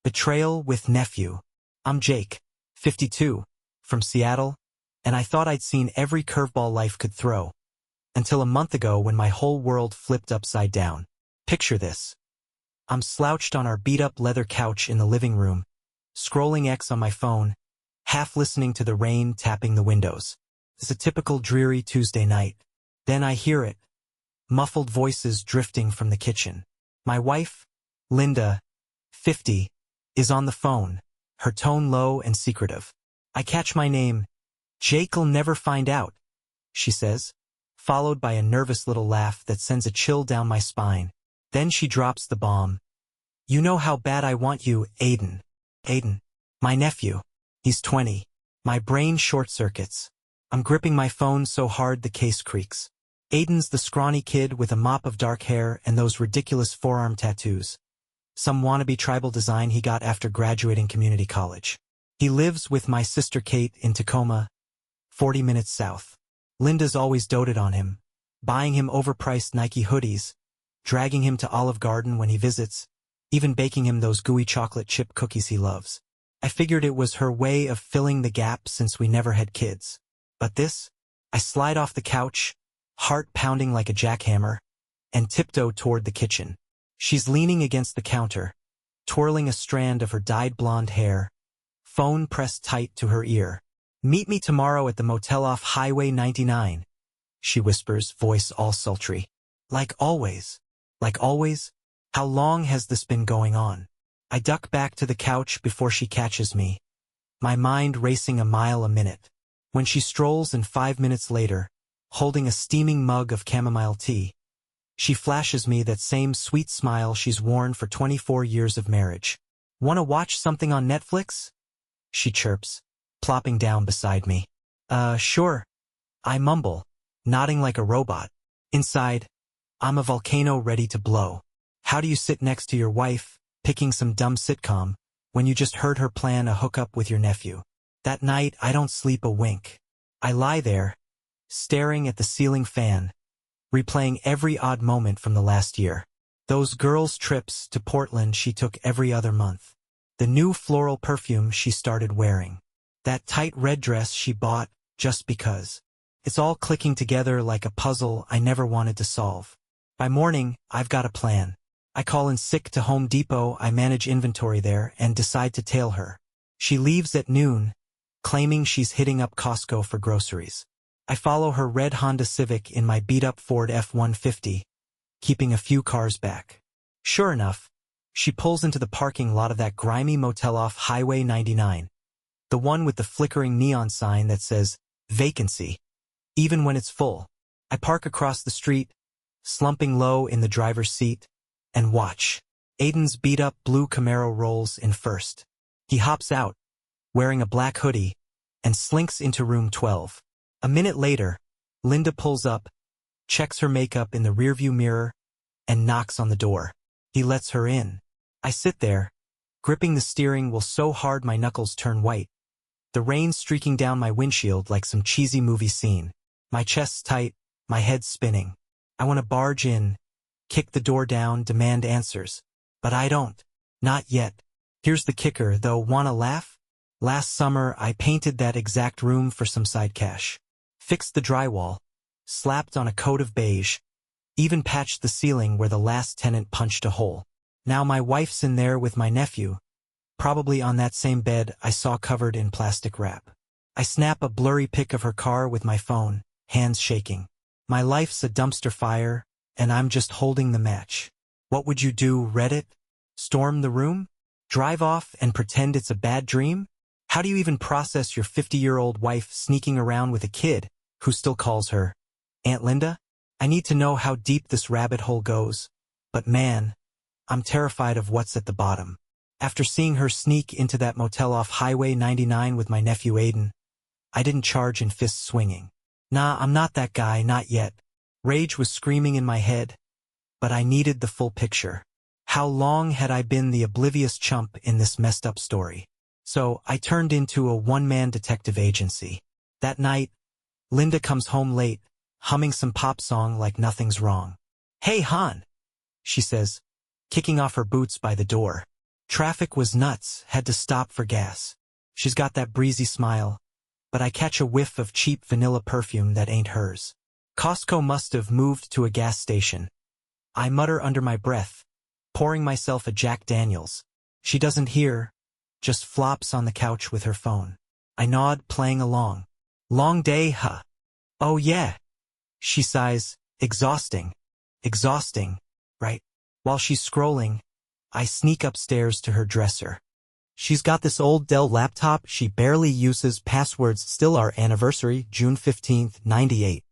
Betrayal with Nephew. I'm Jake, 52, from Seattle, and I thought I'd seen every curveball life could throw. Until a month ago when my whole world flipped upside down. Picture this. I'm slouched on our beat-up leather couch in the living room, scrolling X on my phone, half listening to the rain tapping the windows. It's a typical dreary Tuesday night. Then I hear it. Muffled voices drifting from the kitchen. My wife, Linda, 50, is on the phone, her tone low and secretive. I catch my name. "Jake'll never find out," she says, followed by a nervous little laugh that sends a chill down my spine. Then she drops the bomb. "You know how bad I want you, Aiden." Aiden. My nephew. He's 20. My brain short-circuits. I'm gripping my phone so hard the case creaks. Aiden's the scrawny kid with a mop of dark hair and those ridiculous forearm tattoos. Some wannabe tribal design he got after graduating community college. He lives with my sister Kate in Tacoma, 40 minutes south. Linda's always doted on him, buying him overpriced Nike hoodies, dragging him to Olive Garden when he visits, even baking him those gooey chocolate chip cookies he loves. I figured it was her way of filling the gap since we never had kids. But this? I slide off the couch, heart pounding like a jackhammer, and tiptoe toward the kitchen. She's leaning against the counter, twirling a strand of her dyed blonde hair, phone pressed tight to her ear. "Meet me tomorrow at the motel off Highway 99, she whispers, voice all sultry. Like always. Like always? How long has this been going on? I duck back to the couch before she catches me, my mind racing a mile a minute. When she strolls in 5 minutes later, holding a steaming mug of chamomile tea, she flashes me that same sweet smile she's worn for 24 years of marriage. "Wanna watch something on Netflix?" she chirps, plopping down beside me. Sure," I mumble, nodding like a robot. Inside, I'm a volcano ready to blow. How do you sit next to your wife, picking some dumb sitcom, when you just heard her plan a hookup with your nephew? That night, I don't sleep a wink. I lie there, staring at the ceiling fan, replaying every odd moment from the last year. Those girls' trips to Portland she took every other month. The new floral perfume she started wearing. That tight red dress she bought just because. It's all clicking together like a puzzle I never wanted to solve. By morning, I've got a plan. I call in sick to Home Depot, I manage inventory there, and decide to tail her. She leaves at noon, claiming she's hitting up Costco for groceries. I follow her red Honda Civic in my beat-up Ford F-150, keeping a few cars back. Sure enough, she pulls into the parking lot of that grimy motel off Highway 99, the one with the flickering neon sign that says, "Vacancy," even when it's full. I park across the street, slumping low in the driver's seat, and watch. Aiden's beat-up blue Camaro rolls in first. He hops out, wearing a black hoodie, and slinks into room 12. A minute later, Linda pulls up, checks her makeup in the rearview mirror, and knocks on the door. He lets her in. I sit there, gripping the steering wheel so hard my knuckles turn white. The rain streaking down my windshield like some cheesy movie scene. My chest's tight, my head's spinning. I want to barge in, kick the door down, demand answers. But I don't. Not yet. Here's the kicker, though. Wanna laugh? Last summer, I painted that exact room for some side cash. Fixed the drywall, slapped on a coat of beige, even patched the ceiling where the last tenant punched a hole. Now my wife's in there with my nephew, probably on that same bed I saw covered in plastic wrap. I snap a blurry pic of her car with my phone, hands shaking. My life's a dumpster fire, and I'm just holding the match. What would you do, Reddit? Storm the room? Drive off and pretend it's a bad dream? How do you even process your 50-year-old wife sneaking around with a kid who still calls her Aunt Linda? I need to know how deep this rabbit hole goes, but man, I'm terrified of what's at the bottom. After seeing her sneak into that motel off Highway 99 with my nephew Aiden, I didn't charge in fist swinging. Nah, I'm not that guy, not yet. Rage was screaming in my head, but I needed the full picture. How long had I been the oblivious chump in this messed up story? So I turned into a one-man detective agency. That night, Linda comes home late, humming some pop song like nothing's wrong. "Hey, hon," she says, kicking off her boots by the door. Traffic was nuts, had to stop for gas. She's got that breezy smile, but I catch a whiff of cheap vanilla perfume that ain't hers. Costco must have moved to a gas station. I mutter under my breath, pouring myself a Jack Daniels. She doesn't hear, just flops on the couch with her phone. I nod, playing along. Long day, huh? Oh yeah. She sighs, exhausting. Exhausting, right? While she's scrolling, I sneak upstairs to her dresser. She's got this old Dell laptop she barely uses, passwords still our anniversary, June 15th, 98.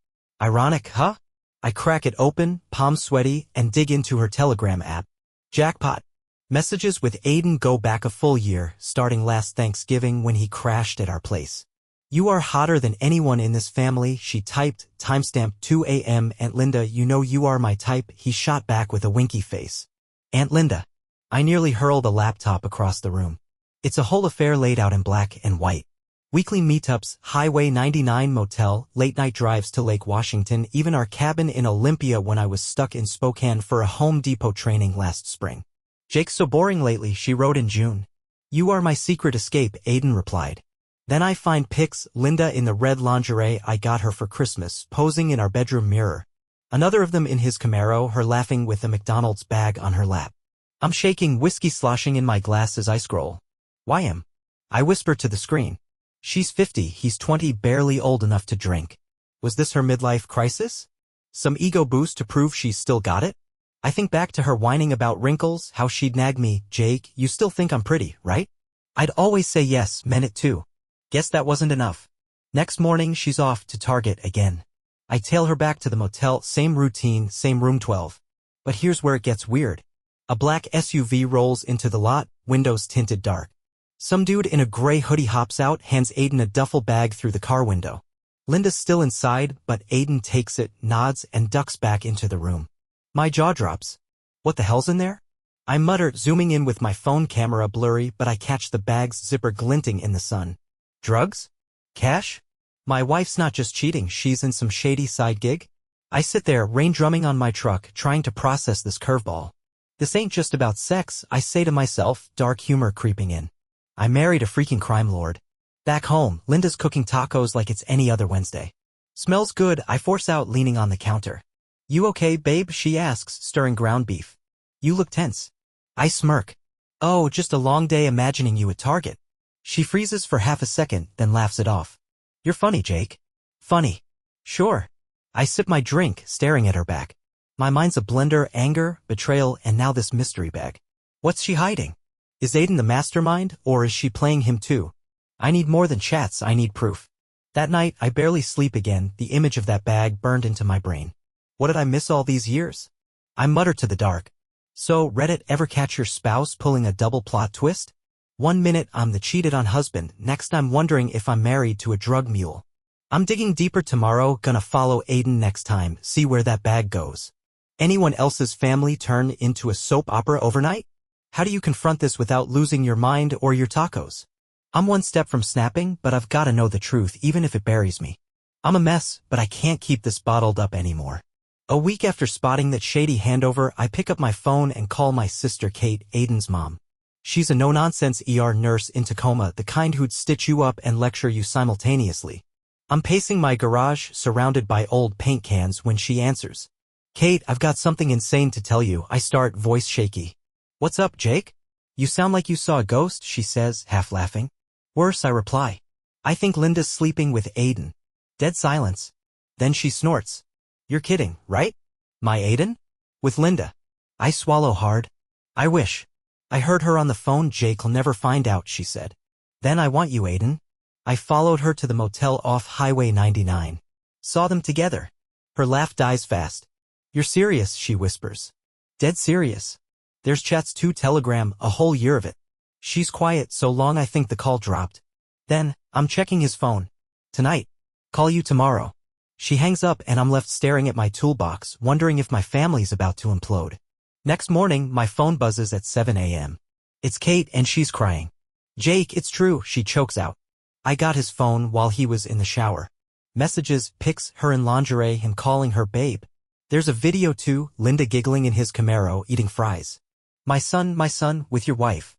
Ironic, huh? I crack it open, palms sweaty, and dig into her Telegram app. Jackpot. Messages with Aiden go back a full year, starting last Thanksgiving when he crashed at our place. You are hotter than anyone in this family, she typed, timestamp 2 a.m. Aunt Linda, you know you are my type, he shot back with a winky face. Aunt Linda. I nearly hurled a laptop across the room. It's a whole affair laid out in black and white. Weekly meetups, Highway 99 motel, late-night drives to Lake Washington, even our cabin in Olympia when I was stuck in Spokane for a Home Depot training last spring. Jake's so boring lately, she wrote in June. You are my secret escape, Aiden replied. Then I find pics, Linda in the red lingerie I got her for Christmas, posing in our bedroom mirror. Another of them in his Camaro, her laughing with a McDonald's bag on her lap. I'm shaking, whiskey sloshing in my glass as I scroll. Why him? I whisper to the screen. She's 50, he's 20, barely old enough to drink. Was this her midlife crisis? Some ego boost to prove she's still got it? I think back to her whining about wrinkles, how she'd nag me, Jake, you still think I'm pretty, right? I'd always say yes, meant it too. Guess that wasn't enough. Next morning, she's off to Target again. I tail her back to the motel, same routine, same room 12. But here's where it gets weird. A black SUV rolls into the lot, windows tinted dark. Some dude in a gray hoodie hops out, hands Aiden a duffel bag through the car window. Linda's still inside, but Aiden takes it, nods, and ducks back into the room. My jaw drops. What the hell's in there? I mutter, zooming in with my phone camera blurry, but I catch the bag's zipper glinting in the sun. Drugs? Cash? My wife's not just cheating, she's in some shady side gig? I sit there, rain drumming on my truck, trying to process this curveball. This ain't just about sex, I say to myself, dark humor creeping in. I married a freaking crime lord. Back home, Linda's cooking tacos like it's any other Wednesday. Smells good, I force out, leaning on the counter. You okay, babe? She asks, stirring ground beef. You look tense. I smirk. Oh, just a long day imagining you at Target. She freezes for half a second, then laughs it off. You're funny, Jake. Funny. Sure. I sip my drink, staring at her back. My mind's a blender, anger, betrayal, and now this mystery bag. What's she hiding? Is Aiden the mastermind, or is she playing him too? I need more than chats, I need proof. That night, I barely sleep again, the image of that bag burned into my brain. What did I miss all these years? I mutter to the dark. So, Reddit, ever catch your spouse pulling a double plot twist? 1 minute I'm the cheated-on husband, next I'm wondering if I'm married to a drug mule. I'm digging deeper tomorrow, gonna follow Aiden next time, see where that bag goes. Anyone else's family turn into a soap opera overnight? How do you confront this without losing your mind or your tacos? I'm one step from snapping, but I've gotta know the truth even if it buries me. I'm a mess, but I can't keep this bottled up anymore. A week after spotting that shady handover, I pick up my phone and call my sister Kate, Aiden's mom. She's a no-nonsense ER nurse in Tacoma, the kind who'd stitch you up and lecture you simultaneously. I'm pacing my garage, surrounded by old paint cans, when she answers. Kate, I've got something insane to tell you, I start, voice shaky. What's up, Jake? You sound like you saw a ghost, she says, half laughing. Worse, I reply. I think Linda's sleeping with Aiden. Dead silence. Then she snorts. You're kidding, right? My Aiden? With Linda. I swallow hard. I wish. I heard her on the phone, Jake'll never find out, she said. Then I want you, Aiden. I followed her to the motel off Highway 99. Saw them together. Her laugh dies fast. You're serious, she whispers. Dead serious. There's chats too, Telegram, a whole year of it. She's quiet so long I think the call dropped. Then, I'm checking his phone. Tonight. Call you tomorrow. She hangs up and I'm left staring at my toolbox, wondering if my family's about to implode. Next morning, my phone buzzes at 7 a.m. It's Kate and she's crying. Jake, it's true, she chokes out. I got his phone while he was in the shower. Messages, pics, her in lingerie, him calling her babe. There's a video too, Linda giggling in his Camaro, eating fries. My son, with your wife.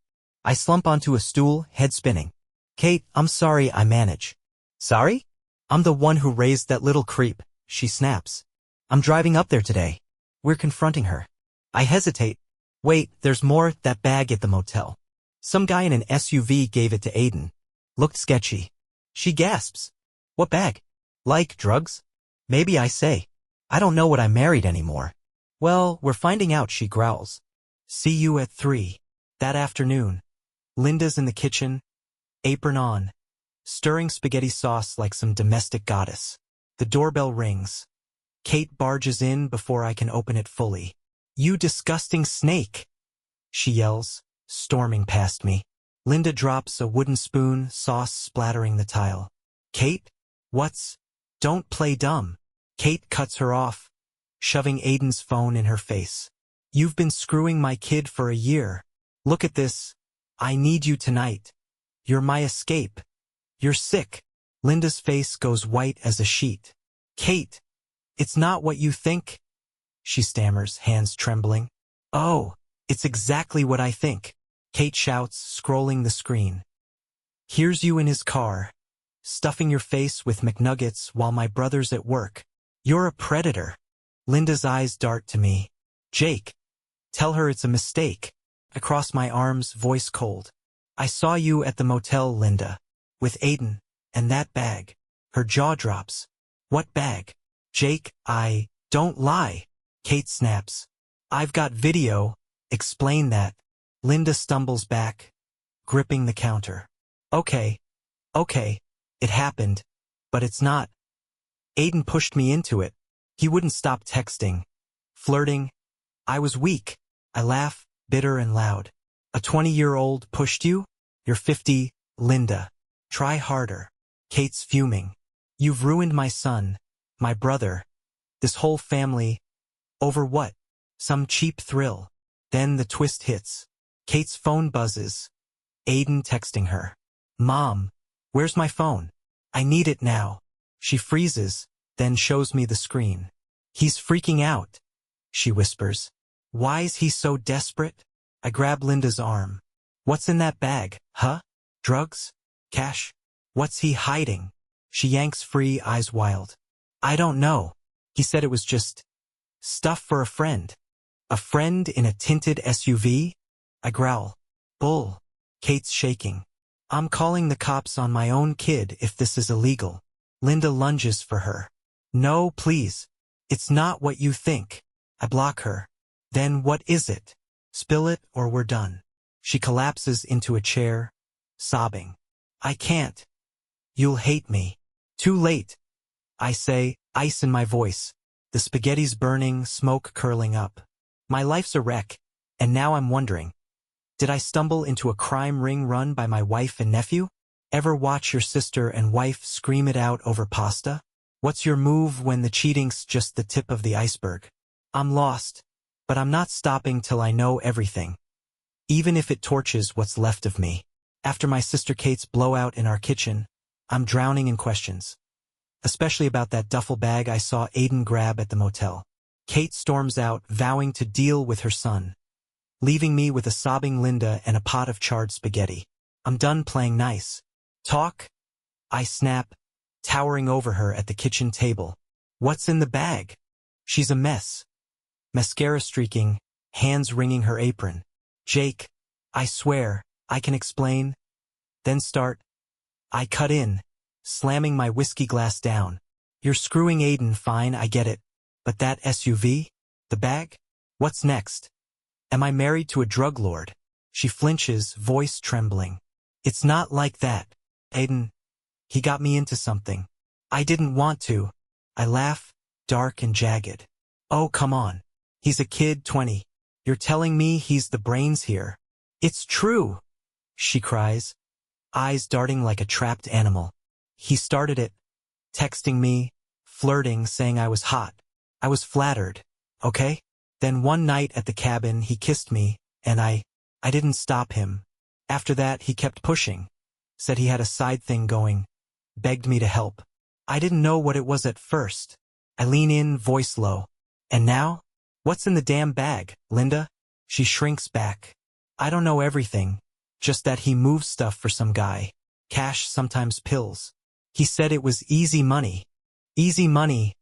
I slump onto a stool, head spinning. Kate, I'm sorry, I manage. Sorry? I'm the one who raised that little creep, she snaps. I'm driving up there today. We're confronting her. I hesitate. Wait, there's more, that bag at the motel. Some guy in an SUV gave it to Aiden. Looked sketchy. She gasps. What bag? Like drugs? Maybe, I say. I don't know what I married anymore. Well, we're finding out, she growls. See you at 3. That afternoon. Linda's in the kitchen, apron on, stirring spaghetti sauce like some domestic goddess. The doorbell rings. Kate barges in before I can open it fully. You disgusting snake, she yells, storming past me. Linda drops a wooden spoon, sauce splattering the tile. Kate? What's? Don't play dumb. Kate cuts her off, shoving Aiden's phone in her face. You've been screwing my kid for a year. Look at this. I need you tonight. You're my escape. You're sick. Linda's face goes white as a sheet. Kate, it's not what you think, she stammers, hands trembling. Oh, it's exactly what I think, Kate shouts, scrolling the screen. Here's you in his car, stuffing your face with McNuggets while my brother's at work. You're a predator. Linda's eyes dart to me. Jake, tell her it's a mistake. I cross my arms, voice cold. I saw you at the motel, Linda, with Aiden, and that bag. Her jaw drops. What bag? Jake, don't lie. Kate snaps. I've got video. Explain that. Linda stumbles back, gripping the counter. Okay, it happened, but it's not. Aiden pushed me into it. He wouldn't stop texting, flirting. I was weak. I laugh, bitter and loud. A 20-year-old pushed you? You're 50, Linda. Try harder. Kate's fuming. You've ruined my son, my brother, this whole family. Over what? Some cheap thrill. Then the twist hits. Kate's phone buzzes. Aiden texting her. Mom, where's my phone? I need it now. She freezes, then shows me the screen. He's freaking out, she whispers. Why's he so desperate? I grab Linda's arm. What's in that bag, huh? Drugs? Cash? What's he hiding? She yanks free, eyes wild. I don't know. He said it was just stuff for a friend. A friend in a tinted SUV? I growl. Bull. Kate's shaking. I'm calling the cops on my own kid if this is illegal. Linda lunges for her. No, please. It's not what you think. I block her. Then what is it? Spill it or we're done. She collapses into a chair, sobbing. I can't. You'll hate me. Too late. I say, ice in my voice. The spaghetti's burning, smoke curling up. My life's a wreck, and now I'm wondering, did I stumble into a crime ring run by my wife and nephew? Ever watch your sister and wife scream it out over pasta? What's your move when the cheating's just the tip of the iceberg? I'm lost, but I'm not stopping till I know everything, even if it torches what's left of me. After my sister Kate's blowout in our kitchen, I'm drowning in questions, especially about that duffel bag I saw Aiden grab at the motel. Kate storms out, vowing to deal with her son, leaving me with a sobbing Linda and a pot of charred spaghetti. I'm done playing nice. Talk? I snap, towering over her at the kitchen table. What's in the bag? She's a mess. Mascara streaking, hands wringing her apron. Jake, I swear, I can explain. Then start. I cut in, slamming my whiskey glass down. You're screwing Aiden, fine, I get it. But that SUV? The bag? What's next? Am I married to a drug lord? She flinches, voice trembling. It's not like that. Aiden, he got me into something. I didn't want to. I laugh, dark and jagged. Oh, come on. He's a kid, 20. You're telling me he's the brains here. It's true, she cries, eyes darting like a trapped animal. He started it, texting me, flirting, saying I was hot. I was flattered, okay? Then one night at the cabin he kissed me, and I didn't stop him. After that he kept pushing, said he had a side thing going, begged me to help. I didn't know what it was at first. I lean in, voice low. And now? What's in the damn bag, Linda? She shrinks back. I don't know everything, just that he moves stuff for some guy. Cash, sometimes pills. He said it was easy money. Easy money,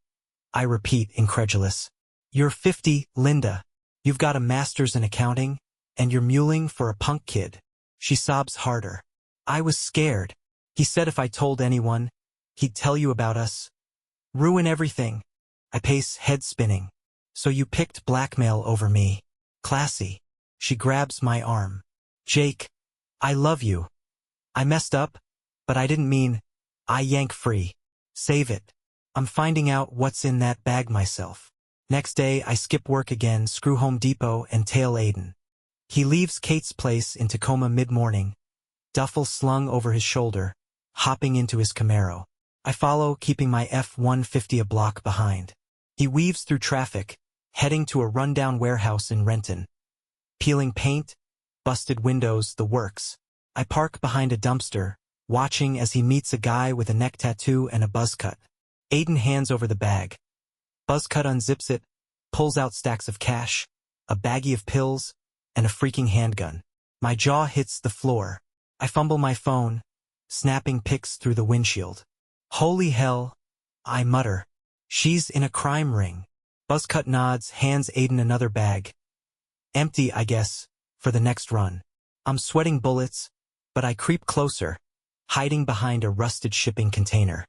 I repeat, incredulous. You're 50, Linda. You've got a master's in accounting, and you're muling for a punk kid. She sobs harder. I was scared. He said if I told anyone, he'd tell you about us. Ruin everything. I pace, head spinning. So you picked blackmail over me. Classy. She grabs my arm. Jake, I love you. I messed up, but I didn't mean. I yank free. Save it. I'm finding out what's in that bag myself. Next day, I skip work again, screw Home Depot, and tail Aiden. He leaves Kate's place in Tacoma mid-morning, duffel slung over his shoulder, hopping into his Camaro. I follow, keeping my F-150 a block behind. He weaves through traffic, heading to a rundown warehouse in Renton. Peeling paint, busted windows, the works. I park behind a dumpster, watching as he meets a guy with a neck tattoo and a buzz cut. Aiden hands over the bag. Buzzcut unzips it, pulls out stacks of cash, a baggie of pills, and a freaking handgun. My jaw hits the floor. I fumble my phone, snapping pics through the windshield. Holy hell, I mutter. She's in a crime ring. Buzzcut nods, hands Aiden another bag. Empty, I guess, for the next run. I'm sweating bullets, but I creep closer, hiding behind a rusted shipping container.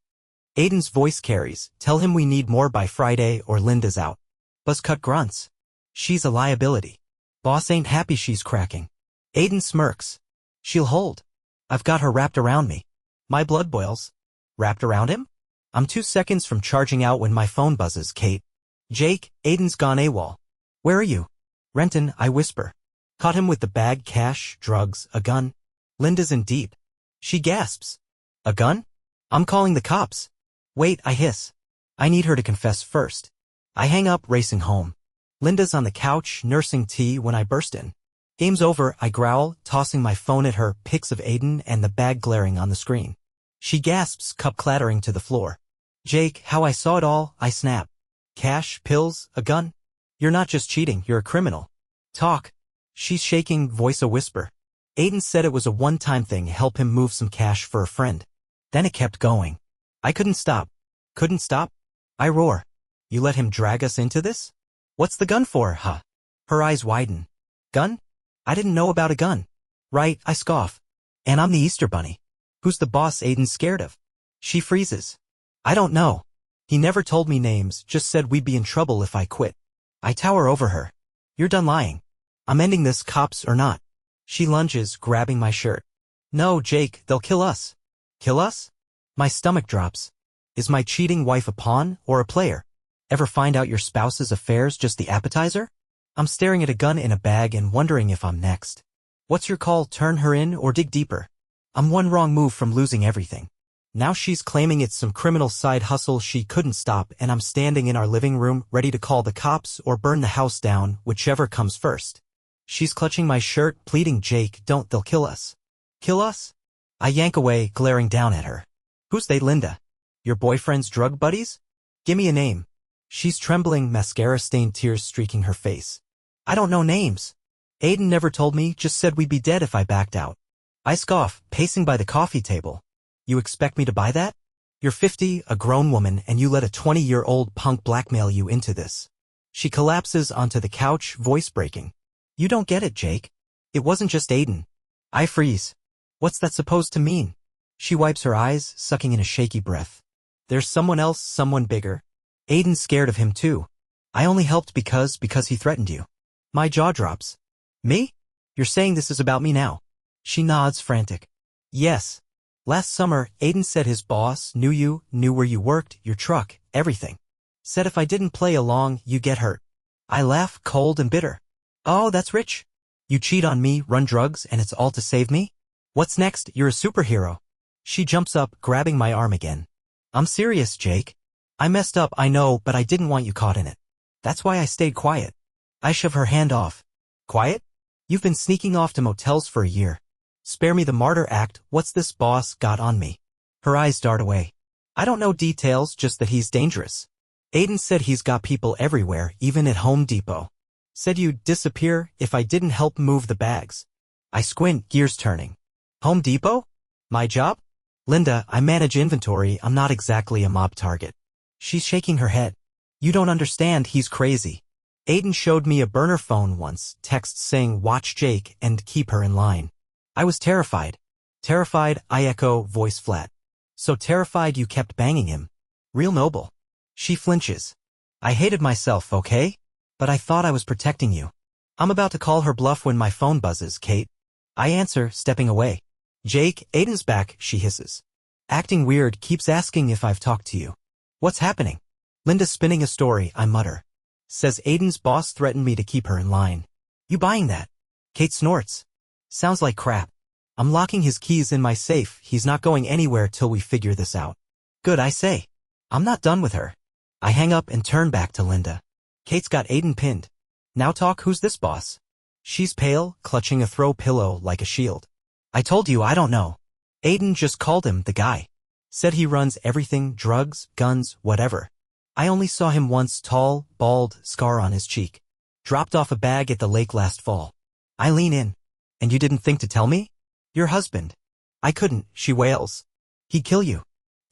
Aiden's voice carries, tell him we need more by Friday or Linda's out. Buzzcut grunts. She's a liability. Boss ain't happy she's cracking. Aiden smirks. She'll hold. I've got her wrapped around me. My blood boils. Wrapped around him? I'm 2 seconds from charging out when my phone buzzes, Kate. Jake, Aiden's gone AWOL. Where are you? Renton, I whisper. Caught him with the bag, cash, drugs, a gun. Linda's in deep. She gasps. A gun? I'm calling the cops. Wait, I hiss. I need her to confess first. I hang up, racing home. Linda's on the couch, nursing tea when I burst in. Game's over, I growl, tossing my phone at her, pics of Aiden and the bag glaring on the screen. She gasps, cup clattering to the floor. Jake, how I saw it all, I snap. Cash, pills, a gun? You're not just cheating, you're a criminal. Talk. She's shaking, voice a whisper. Aiden said it was a one-time thing, help him move some cash for a friend. Then it kept going. I couldn't stop. Couldn't stop? I roar. You let him drag us into this? What's the gun for, huh? Her eyes widen. Gun? I didn't know about a gun. Right, I scoff. And I'm the Easter Bunny. Who's the boss Aiden's scared of? She freezes. I don't know. He never told me names, just said we'd be in trouble if I quit. I tower over her. You're done lying. I'm ending this, cops or not. She lunges, grabbing my shirt. No, Jake, they'll kill us. Kill us? My stomach drops. Is my cheating wife a pawn or a player? Ever find out your spouse's affairs just the appetizer? I'm staring at a gun in a bag and wondering if I'm next. What's your call, turn her in or dig deeper? I'm one wrong move from losing everything. Now she's claiming it's some criminal side hustle she couldn't stop, and I'm standing in our living room ready to call the cops or burn the house down, whichever comes first. She's clutching my shirt, pleading, Jake, don't, they'll kill us. Kill us? I yank away, glaring down at her. Who's they, Linda? Your boyfriend's drug buddies? Gimme a name. She's trembling, mascara-stained tears streaking her face. I don't know names. Aiden never told me, just said we'd be dead if I backed out. I scoff, pacing by the coffee table. You expect me to buy that? You're 50, a grown woman, and you let a 20-year-old punk blackmail you into this. She collapses onto the couch, voice breaking. You don't get it, Jake. It wasn't just Aiden. I freeze. What's that supposed to mean? She wipes her eyes, sucking in a shaky breath. There's someone else, someone bigger. Aiden's scared of him too. I only helped because he threatened you. My jaw drops. Me? You're saying this is about me now? She nods, frantic. Yes. Last summer, Aiden said his boss knew you, knew where you worked, your truck, everything. Said if I didn't play along, you get hurt. I laugh, cold and bitter. Oh, that's rich. You cheat on me, run drugs, and it's all to save me? What's next? You're a superhero. She jumps up, grabbing my arm again. I'm serious, Jake. I messed up, I know, but I didn't want you caught in it. That's why I stayed quiet. I shove her hand off. Quiet? You've been sneaking off to motels for a year. Spare me the martyr act, what's this boss got on me? Her eyes dart away. I don't know details, just that he's dangerous. Aiden said he's got people everywhere, even at Home Depot. Said you'd disappear if I didn't help move the bags. I squint, gears turning. Home Depot? My job? Linda, I manage inventory, I'm not exactly a mob target. She's shaking her head. You don't understand, he's crazy. Aiden showed me a burner phone once, text saying watch Jake and keep her in line. I was terrified. Terrified, I echo, voice flat. So terrified you kept banging him. Real noble. She flinches. I hated myself, okay? But I thought I was protecting you. I'm about to call her bluff when my phone buzzes, Kate. I answer, stepping away. Jake, Aiden's back, she hisses. Acting weird, keeps asking if I've talked to you. What's happening? Linda's spinning a story, I mutter. Says Aiden's boss threatened me to keep her in line. You buying that? Kate snorts. Sounds like crap. I'm locking his keys in my safe, he's not going anywhere till we figure this out. Good, I say. I'm not done with her. I hang up and turn back to Linda. Kate's got Aiden pinned. Now talk, who's this boss? She's pale, clutching a throw pillow like a shield. I told you I don't know. Aiden just called him the guy. Said he runs everything, drugs, guns, whatever. I only saw him once, tall, bald, scar on his cheek. Dropped off a bag at the lake last fall. I lean in. And you didn't think to tell me? Your husband. I couldn't, she wails. He'd kill you.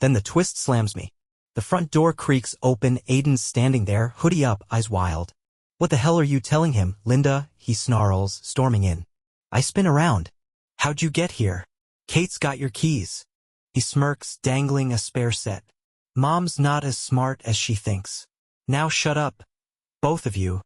Then the twist slams me. The front door creaks open, Aiden's standing there, hoodie up, eyes wild. What the hell are you telling him, Linda? He snarls, storming in. I spin around. How'd you get here? Kate's got your keys. He smirks, dangling a spare set. Mom's not as smart as she thinks. Now shut up. Both of you.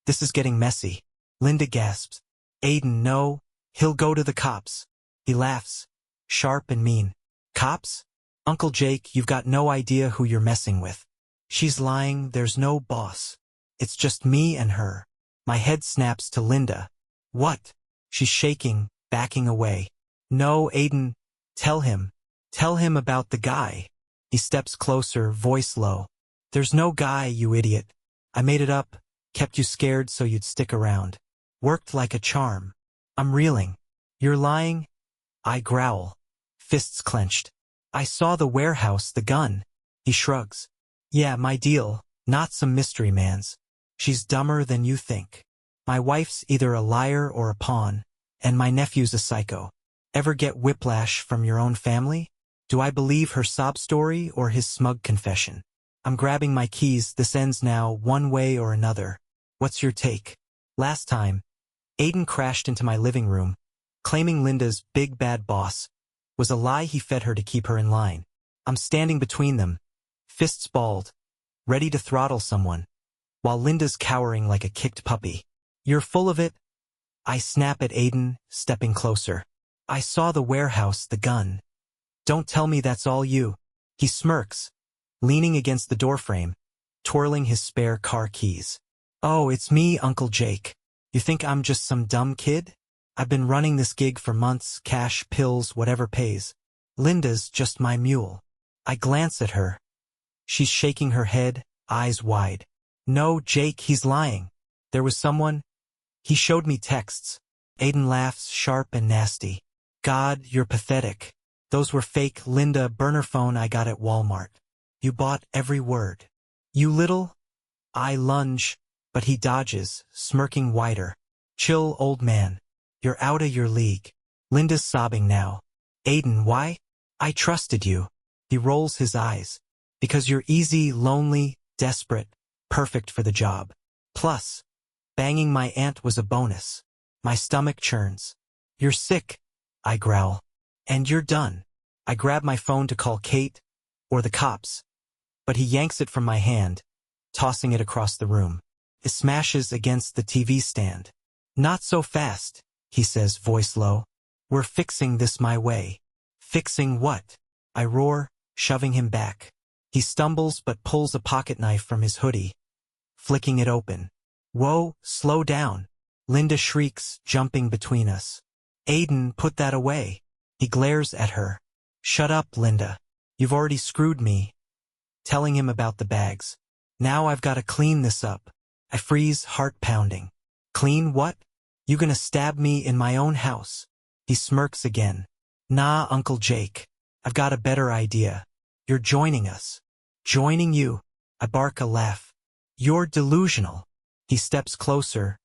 This is getting messy. Linda gasps. Aiden, no. He'll go to the cops. He laughs. Sharp and mean. Cops? Uncle Jake, you've got no idea who you're messing with. She's lying, there's no boss. It's just me and her. My head snaps to Linda. What? She's shaking, backing away. No, Aiden. Tell him. Tell him about the guy. He steps closer, voice low. There's no guy, you idiot. I made it up, kept you scared so you'd stick around. Worked like a charm. I'm reeling. You're lying? I growl. Fists clenched. I saw the warehouse, the gun. He shrugs. Yeah, my deal, not some mystery man's. She's dumber than you think. My wife's either a liar or a pawn, and my nephew's a psycho. Ever get whiplash from your own family? Do I believe her sob story or his smug confession? I'm grabbing my keys, this ends now, one way or another. What's your take? Last time, Aiden crashed into my living room, claiming Linda's big bad boss was a lie he fed her to keep her in line. I'm standing between them, fists balled, ready to throttle someone, while Linda's cowering like a kicked puppy. You're full of it? I snap at Aiden, stepping closer. I saw the warehouse, the gun. Don't tell me that's all you. He smirks, leaning against the doorframe, twirling his spare car keys. Oh, it's me, Uncle Jake. You think I'm just some dumb kid? I've been running this gig for months, cash, pills, whatever pays. Linda's just my mule. I glance at her. She's shaking her head, eyes wide. No, Jake, he's lying. There was someone. He showed me texts. Aiden laughs, sharp and nasty. God, you're pathetic. Those were fake, Linda, burner phone I got at Walmart. You bought every word. You little? I lunge, but he dodges, smirking wider. Chill, old man. You're out of your league. Linda's sobbing now. Aiden, why? I trusted you. He rolls his eyes. Because you're easy, lonely, desperate, perfect for the job. Plus, banging my aunt was a bonus. My stomach churns. You're sick, I growl. And you're done. I grab my phone to call Kate, or the cops. But he yanks it from my hand, tossing it across the room. It smashes against the TV stand. Not so fast, he says, voice low. We're fixing this my way. Fixing what? I roar, shoving him back. He stumbles but pulls a pocket knife from his hoodie, flicking it open. Whoa, slow down. Linda shrieks, jumping between us. Aiden, put that away. He glares at her. Shut up, Linda. You've already screwed me. Telling him about the bags. Now I've got to clean this up. I freeze, heart pounding. Clean what? You gonna stab me in my own house? He smirks again. Nah, Uncle Jake. I've got a better idea. You're joining us. Joining you. I bark a laugh. You're delusional. He steps closer,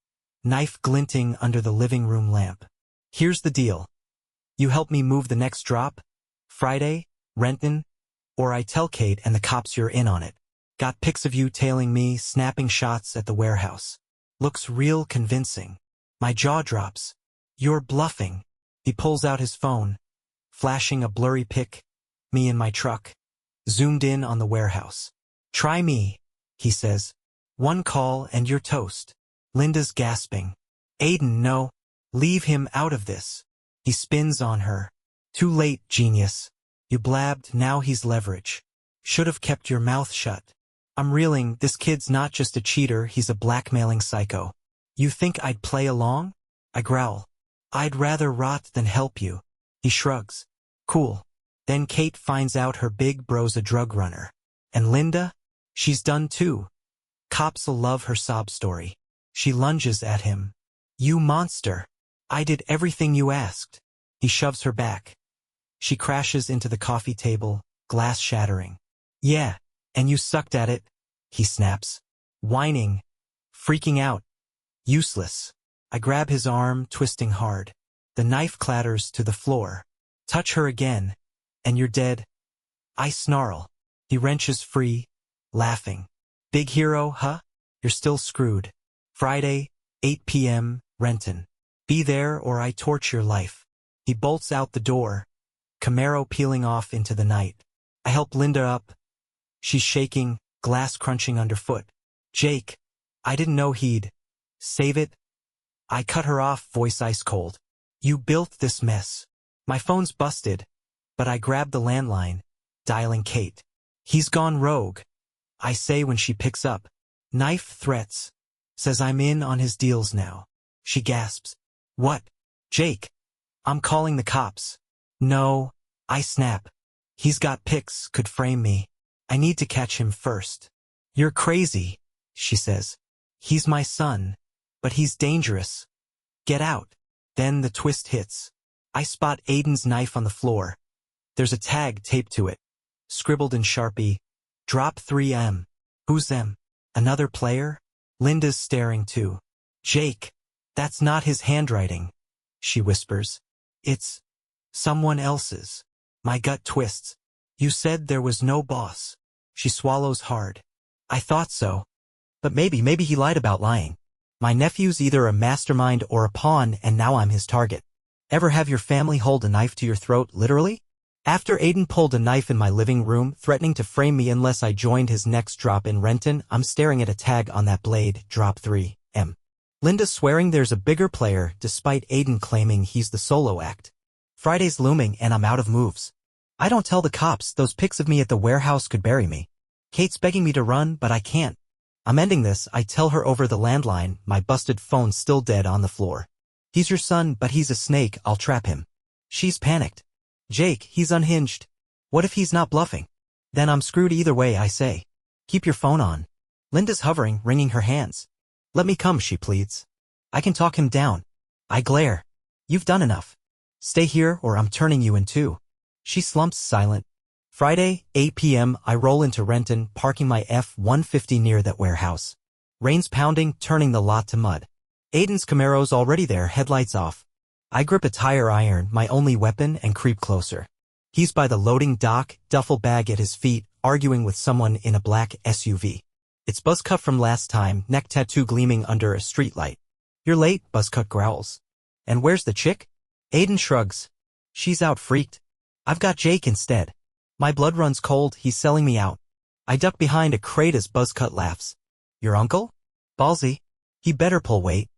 knife glinting under the living room lamp. Here's the deal. You help me move the next drop? Friday, Renton, or I tell Kate and the cops you're in on it. Got pics of you tailing me, snapping shots at the warehouse. Looks real convincing. My jaw drops. You're bluffing. He pulls out his phone, flashing a blurry pic, me in my truck, zoomed in on the warehouse. Try me, he says. One call and you're toast. Linda's gasping. Aiden, no. Leave him out of this. He spins on her. Too late, genius. You blabbed, now he's leverage. Should've kept your mouth shut. I'm reeling, this kid's not just a cheater, he's a blackmailing psycho. You think I'd play along? I growl. I'd rather rot than help you. He shrugs. Cool. Then Kate finds out her big bro's a drug runner. And Linda? She's done too. Cops'll love her sob story. She lunges at him. You monster. I did everything you asked. He shoves her back. She crashes into the coffee table, glass shattering. Yeah, and you sucked at it, he snaps. Whining. Freaking out. Useless. I grab his arm, twisting hard. The knife clatters to the floor. Touch her again, and you're dead. I snarl. He wrenches free, laughing. Big hero, huh? You're still screwed. Friday, 8 p.m., Renton. Be there or I torch your life. He bolts out the door, Camaro peeling off into the night. I help Linda up. She's shaking, glass crunching underfoot. Jake, I didn't know he'd save it. I cut her off, voice ice cold. You built this mess. My phone's busted, but I grab the landline, dialing Kate. He's gone rogue, I say when she picks up. Knife threats. Says I'm in on his deals now. She gasps. What? Jake. I'm calling the cops. No, I snap. He's got pics, could frame me. I need to catch him first. You're crazy, she says. He's my son, but he's dangerous. Get out. Then the twist hits. I spot Aiden's knife on the floor. There's a tag taped to it. Scribbled in Sharpie. Drop 3M. Who's them? Another player? Linda's staring too. Jake. That's not his handwriting, she whispers. It's someone else's. My gut twists. You said there was no boss. She swallows hard. I thought so. But maybe he lied about lying. My nephew's either a mastermind or a pawn, and now I'm his target. Ever have your family hold a knife to your throat, literally? After Aiden pulled a knife in my living room, threatening to frame me unless I joined his next drop in Renton, I'm staring at a tag on that blade, drop 3M. Linda's swearing there's a bigger player, despite Aiden claiming he's the solo act. Friday's looming and I'm out of moves. I don't tell the cops, those pics of me at the warehouse could bury me. Kate's begging me to run, but I can't. I'm ending this, I tell her over the landline, my busted phone still dead on the floor. He's your son, but he's a snake, I'll trap him. She's panicked. Jake, he's unhinged. What if he's not bluffing? Then I'm screwed either way, I say. Keep your phone on. Linda's hovering, wringing her hands. Let me come, she pleads. I can talk him down. I glare. You've done enough. Stay here or I'm turning you in two. She slumps silent. Friday, 8 p.m., I roll into Renton, parking my F-150 near that warehouse. Rain's pounding, turning the lot to mud. Aiden's Camaro's already there, headlights off. I grip a tire iron, my only weapon, and creep closer. He's by the loading dock, duffel bag at his feet, arguing with someone in a black SUV. It's Buzzcut from last time, neck tattoo gleaming under a streetlight. You're late, Buzzcut growls. And where's the chick? Aiden shrugs. She's out freaked. I've got Jake instead. My blood runs cold, he's selling me out. I duck behind a crate as Buzzcut laughs. Your uncle? Ballsy. He better pull weight.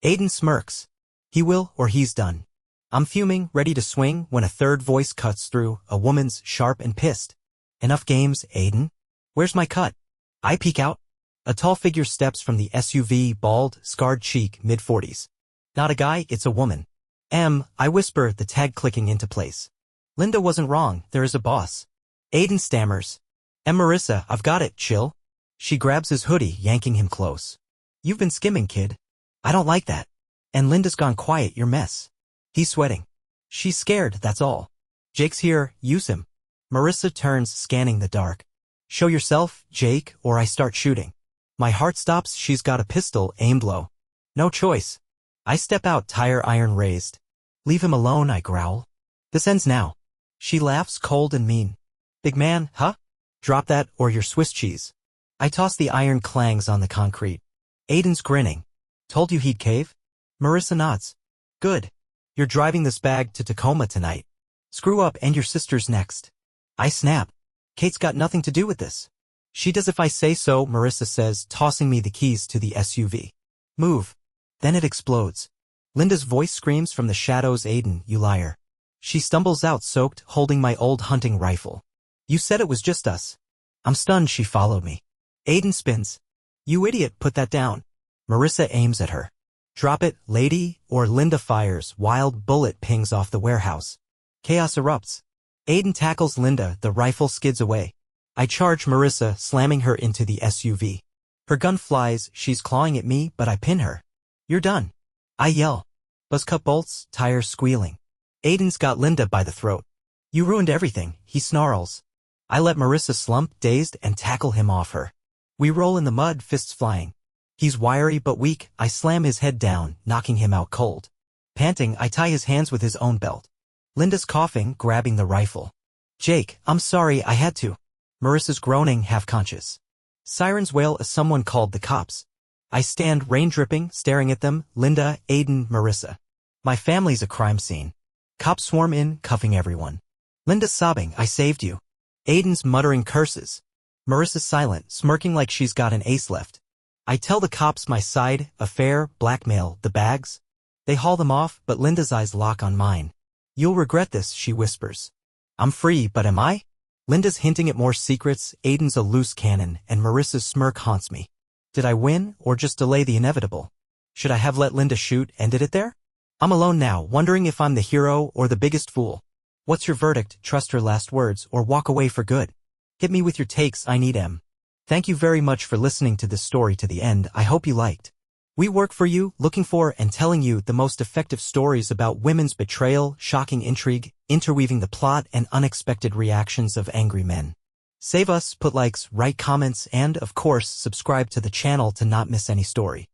Aiden smirks. He will or he's done. I'm fuming, ready to swing, when a third voice cuts through, a woman's sharp and pissed. Enough games, Aiden. Where's my cut? I peek out. A tall figure steps from the SUV, bald, scarred cheek, mid-40s. Not a guy, it's a woman. I whisper, the tag clicking into place. Linda wasn't wrong, there is a boss. Aiden stammers. Marissa, I've got it, chill. She grabs his hoodie, yanking him close. You've been skimming, kid. I don't like that. And Linda's gone quiet, your mess. He's sweating. She's scared, that's all. Jake's here, use him. Marissa turns, scanning the dark. Show yourself, Jake, or I start shooting. My heart stops, she's got a pistol, aimed low. No choice. I step out, tire iron raised. Leave him alone, I growl. This ends now. She laughs cold and mean. Big man, huh? Drop that or your Swiss cheese. I toss the iron clangs on the concrete. Aiden's grinning. Told you he'd cave? Marissa nods. Good. You're driving this bag to Tacoma tonight. Screw up and your sister's next. I snap. Kate's got nothing to do with this. She does if I say so, Marissa says, tossing me the keys to the SUV. Move. Then it explodes. Linda's voice screams from the shadows, Aiden, you liar. She stumbles out soaked, holding my old hunting rifle. You said it was just us. I'm stunned she followed me. Aiden spins. You idiot, put that down. Marissa aims at her. Drop it, lady, or Linda fires. Wild bullet pings off the warehouse. Chaos erupts. Aiden tackles Linda, the rifle skids away. I charge Marissa, slamming her into the SUV. Her gun flies, she's clawing at me, but I pin her. You're done. I yell. Buzz cut bolts, tires squealing. Aiden's got Linda by the throat. You ruined everything, he snarls. I let Marissa slump, dazed, and tackle him off her. We roll in the mud, fists flying. He's wiry but weak, I slam his head down, knocking him out cold. Panting, I tie his hands with his own belt. Linda's coughing, grabbing the rifle. Jake, I'm sorry, I had to. Marissa's groaning, half-conscious. Sirens wail as someone called the cops. I stand, rain dripping, staring at them, Linda, Aiden, Marissa. My family's a crime scene. Cops swarm in, cuffing everyone. Linda's sobbing, I saved you. Aiden's muttering curses. Marissa's silent, smirking like she's got an ace left. I tell the cops my side, affair, blackmail, the bags. They haul them off, but Linda's eyes lock on mine. You'll regret this, she whispers. I'm free, but am I? Linda's hinting at more secrets, Aiden's a loose cannon, and Marissa's smirk haunts me. Did I win, or just delay the inevitable? Should I have let Linda shoot, ended it there? I'm alone now, wondering if I'm the hero or the biggest fool. What's your verdict? Trust her last words, or walk away for good? Hit me with your takes, I need 'em. Thank you very much for listening to this story to the end, I hope you liked. We work for you, looking for and telling you the most effective stories about women's betrayal, shocking intrigue, interweaving the plot, and unexpected reactions of angry men. Save us, put likes, write comments, and, of course, subscribe to the channel to not miss any story.